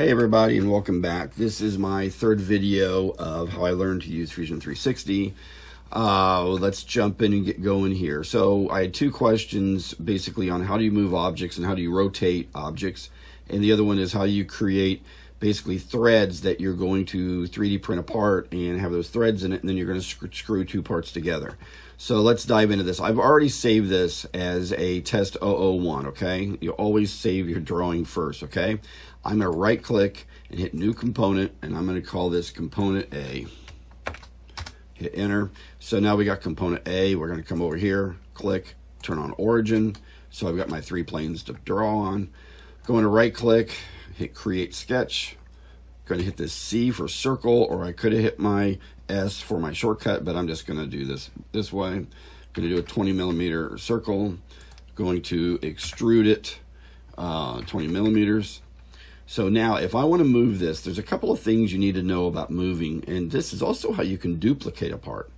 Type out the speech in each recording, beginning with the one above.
Hey everybody, and welcome back. This is my third video of how I learned to use Fusion 360. Let's jump in and get going here. So I had two questions basically on how do you move objects and how do you rotate objects. And the other one is how you create basically threads that you're going to 3D print apart and have those threads in it, and then you're going to screw two parts together. So let's dive into this. I've already saved this as a test 001, okay? You always save your drawing first, okay? I'm going to right click and hit new component, and I'm going to call this component A. Hit enter. So now we got component A. We're going to come over here, click, turn on origin. So I've got my three planes to draw on. Going to right click, hit create sketch. Going to hit this C for circle, or I could have hit my S for my shortcut, but I'm just going to do this way. I'm going to do a 20 millimeter circle. Going to extrude it 20 millimeters. So now if I want to move this, there's a couple of things you need to know about moving, and this is also how you can duplicate a part.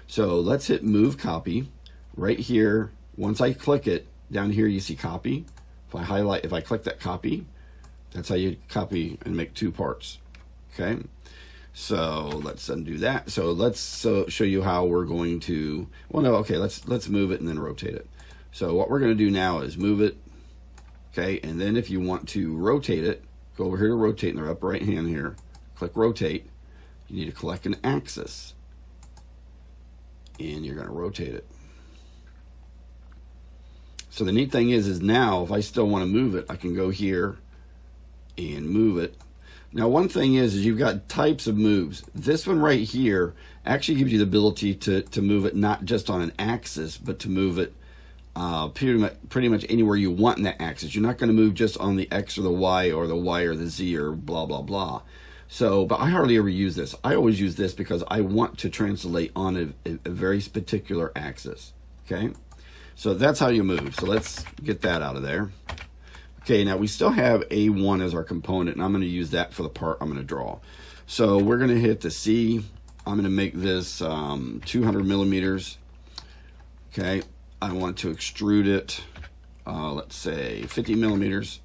So let's hit move copy right here. Once I click it, down here you see copy. If I click that copy, that's how you copy and make two parts. Okay, so let's undo that. So let's show you how we're going to, well no, okay, let's move it and then rotate it. So what we're going to do now is move it. Okay, and then if you want to rotate it, go over here to rotate in the upper right hand here, click rotate. You need to select an axis, and you're going to rotate it. So the neat thing is now if I still want to move it, I can go here and move it. Now one thing is you've got types of moves. This one right here actually gives you the ability to move it not just on an axis, but to move it pretty much anywhere you want in that axis. You're not going to move just on the X or the Y or the Z or blah blah blah. So, but I hardly ever use this. I always use this because I want to translate on a very particular axis. Okay, so that's how you move. So let's get that out of there. Okay, now we still have A1 as our component, and I'm going to use that for the part I'm going to draw. So we're going to hit the C. I'm going to make this 200 millimeters. Okay. I want to extrude it, let's say 50 millimeters.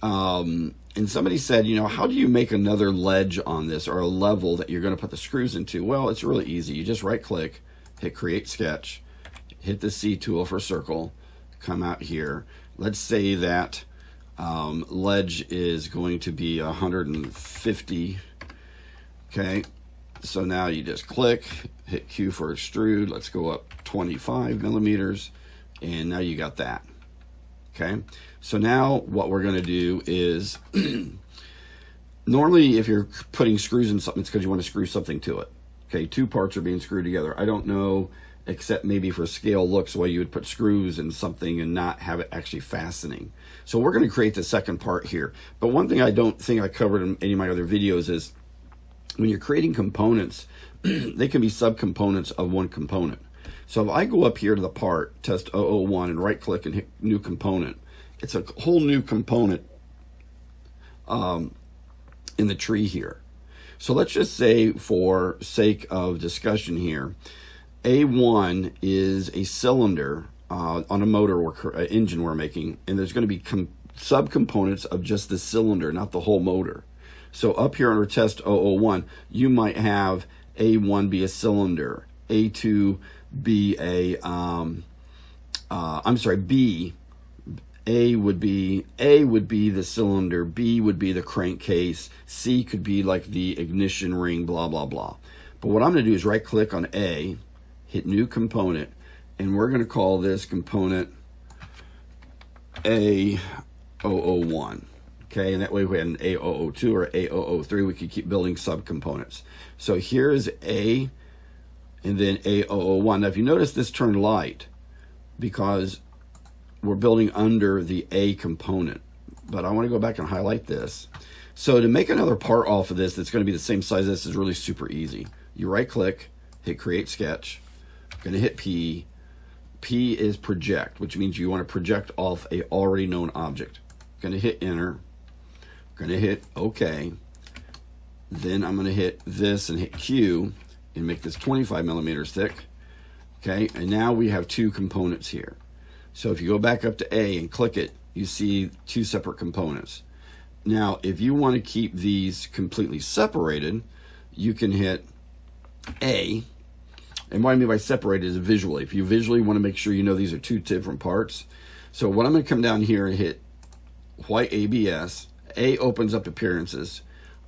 And somebody said, you know, how do you make another ledge on this or a level that you're going to put the screws into? Well, it's really easy. You just right click, hit create sketch, hit the C tool for circle, come out here. Let's say that ledge is going to be 150. Okay. So now you just click, hit Q for extrude. Let's go up 25 millimeters, and now you got that. Okay, so now what we're going to do is normally if you're putting screws in something, it's because you want to screw something to it. Okay, two parts are being screwed together. I don't know, except maybe for scale looks, why you would put screws in something and not have it actually fastening. So we're going to create the second part here. But one thing I don't think I covered in any of my other videos is when you're creating components, they can be subcomponents of one component. So if I go up here to the part, test 001, and right click and hit new component, it's a whole new component in the tree here. So let's just say for sake of discussion here, A1 is a cylinder on a motor or engine we're making, and there's going to be subcomponents of just the cylinder, not the whole motor. So up here under test 001, you might have A1 be a cylinder, A2 be a, B. A would be the cylinder, B would be the crankcase, C could be like the ignition ring, blah, blah, blah. But what I'm going to do is right click on A, hit new component, and we're going to call this component A001. Okay, and that way we had an A002 or A003, we could keep building subcomponents. So here is A, and then A001. Now if you notice, this turned light because we're building under the A component. But I want to go back and highlight this. So to make another part off of this that's going to be the same size, this is really super easy. You right click, hit create sketch, going to hit P. P is project, which means you want to project off a already known object. Going to hit enter. Going to hit OK. Then I'm going to hit this and hit Q and make this 25 millimeters thick. Okay, and now we have two components here. So if you go back up to A and click it, you see two separate components. Now, if you want to keep these completely separated, you can hit A. And what I mean by separated is visually. If you visually want to make sure you know these are two different parts. So what I'm going to come down here and hit white ABS. A opens up appearances.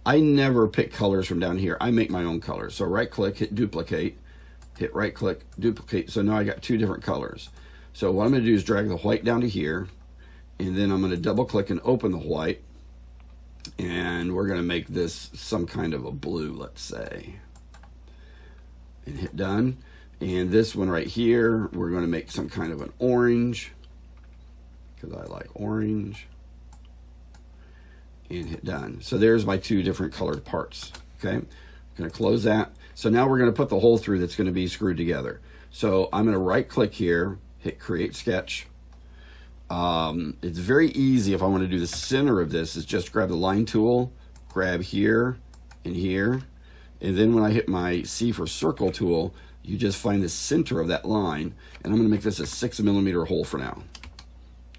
I never pick colors from down here. I make my own colors. So right click, hit duplicate, hit right click, duplicate. So now I got two different colors. So what I'm going to do is drag the white down to here, and then I'm going to double click and open the white. And we're going to make this some kind of a blue, let's say. And hit done. And this one right here, we're going to make some kind of an orange, because I like orange. And hit done. So there's my two different colored parts. Okay, I'm going to close that. So now we're going to put the hole through that's going to be screwed together. So I'm going to right click here, hit create sketch. It's very easy. If I want to do the center of this, is just grab the line tool, grab here and here, and then when I hit my C for circle tool, you just find the center of that line, and I'm going to make this a 6mm hole for now.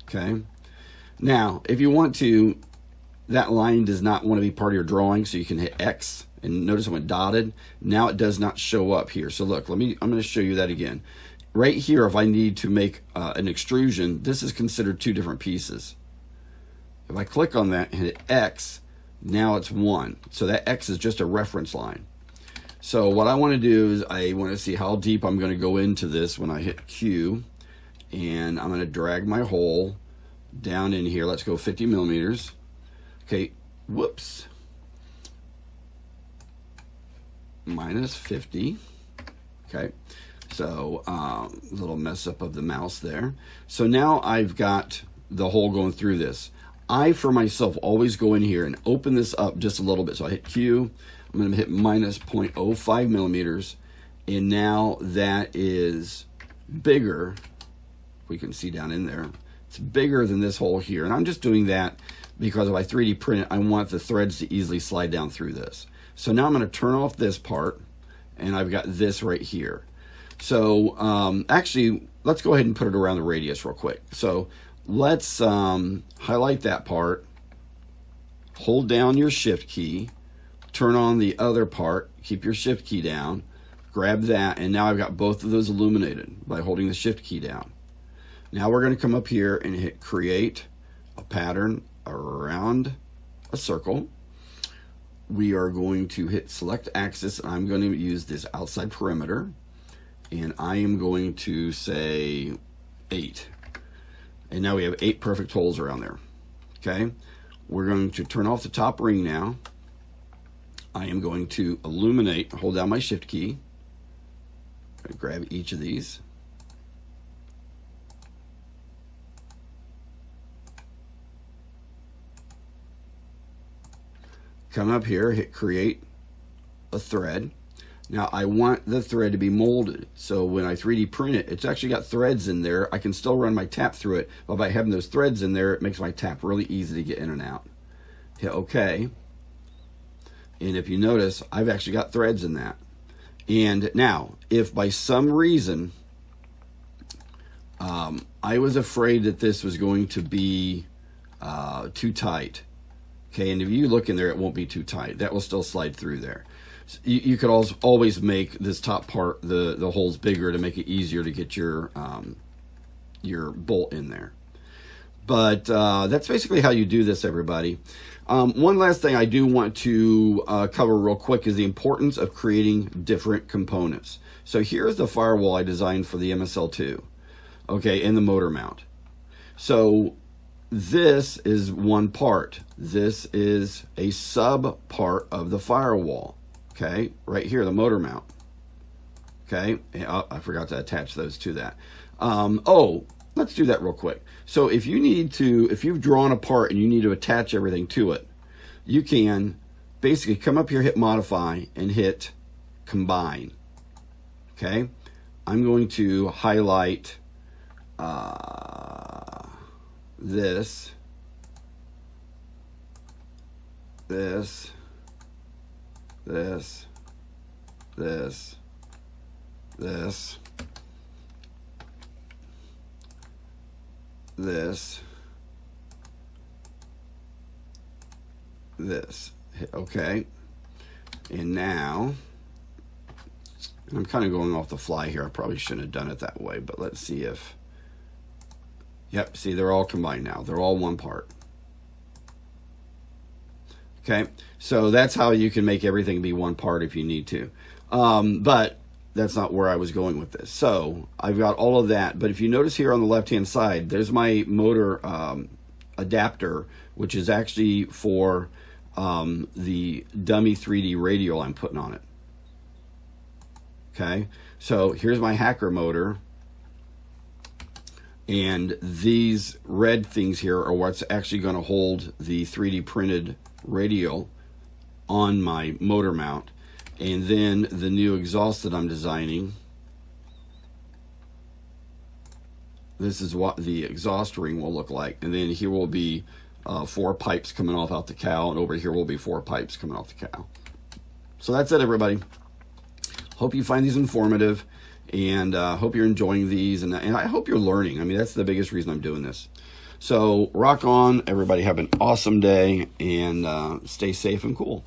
Okay, now if you want to, that line does not want to be part of your drawing, so you can hit X, and notice it went dotted. Now it does not show up here. So look, I'm going to show you that again. Right here, if I need to make an extrusion, this is considered two different pieces. If I click on that and hit X, now it's one. So that X is just a reference line. So what I want to do is I want to see how deep I'm going to go into this when I hit Q, and I'm going to drag my hole down in here. Let's go 50mm. Okay, whoops. Minus 50. Okay. So little mess up of the mouse there. So now I've got the hole going through this. I, for myself, always go in here and open this up just a little bit. So I hit Q. I'm going to hit minus 0.05mm. And now that is bigger. We can see down in there. It's bigger than this hole here. And I'm just doing that because if I 3D print it, I want the threads to easily slide down through this. So now I'm going to turn off this part. And I've got this right here. So actually, let's go ahead and put it around the radius real quick. So let's highlight that part, hold down your shift key, turn on the other part, keep your shift key down, grab that, and now I've got both of those illuminated by holding the shift key down. Now we're going to come up here and hit create a pattern around a circle. We are going to hit select axis, and I'm going to use this outside perimeter. And I am going to say 8. And now we have 8 perfect holes around there. Okay, we're going to turn off the top ring now. I am going to illuminate, hold down my shift key, grab each of these. Come up here, hit create a thread. Now I want the thread to be molded, so when I 3D print it, it's actually got threads in there. I can still run my tap through it, but by having those threads in there, it makes my tap really easy to get in and out. Hit OK, and if you notice, I've actually got threads in that. And now, if by some reason I was afraid that this was going to be too tight, okay, and if you look in there, it won't be too tight. That will still slide through there. You could always make this top part, the holes bigger to make it easier to get your bolt in there. But that's basically how you do this, everybody. One last thing I do want to cover real quick is the importance of creating different components. So here's the firewall I designed for the MSL2, okay, and the motor mount. So this is one part. This is a sub part of the firewall. Okay, right here, the motor mount. Okay, I forgot to attach those to that. Oh, let's do that real quick. So if you've drawn a part and you need to attach everything to it, you can basically come up here, hit modify, and hit combine. Okay, I'm going to highlight this, this, this, this, this, this, this. Hit OK. And now, I'm kind of going off the fly here. I probably shouldn't have done it that way, but let's see if, yep, see, they're all combined now. They're all one part. Okay, so that's how you can make everything be one part if you need to. But that's not where I was going with this. So I've got all of that, but if you notice here on the left-hand side, there's my motor adapter, which is actually for the dummy 3D radial I'm putting on it. Okay, so here's my hacker motor, and these red things here are what's actually going to hold the 3D printed radial on my motor mount. And then the new exhaust that I'm designing, this is what the exhaust ring will look like. And then here will be 4 pipes coming off out the cowl, and over here will be 4 pipes coming off the cowl. So that's it, everybody. Hope you find these informative, and hope you're enjoying these, and I hope you're learning. I mean, that's the biggest reason I'm doing this. So rock on, everybody. Have an awesome day, and stay safe and cool.